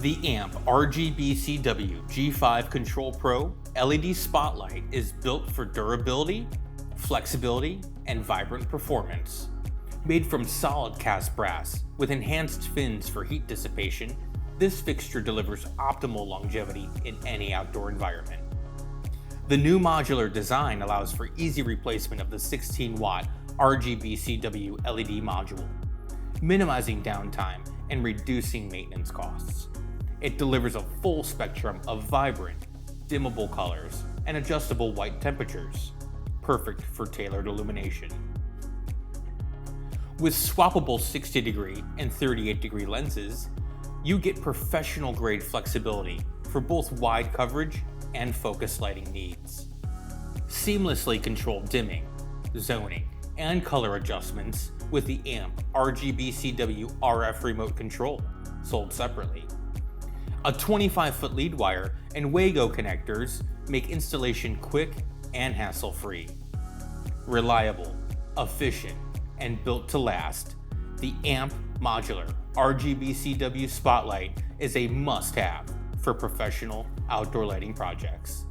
The AMP RGBCW G5 ControlPro LED spotlight is built for durability, flexibility, and vibrant performance. Made from solid cast brass with enhanced fins for heat dissipation, this fixture delivers optimal longevity in any outdoor environment. The new modular design allows for easy replacement of the 16-watt RGBCW LED module, minimizing downtime and reducing maintenance costs. It delivers a full spectrum of vibrant, dimmable colors and adjustable white temperatures, perfect for tailored illumination. With swappable 60-degree and 38-degree lenses, you get professional-grade flexibility for both wide coverage and focus lighting needs. Seamlessly controlled dimming, zoning, and color adjustments with the AMP RGBCW RF remote control, sold separately. A 25-foot lead wire and Wago connectors make installation quick and hassle-free. Reliable, efficient, and built to last, the AMP Modular RGBCW Spotlight is a must-have for professional outdoor lighting projects.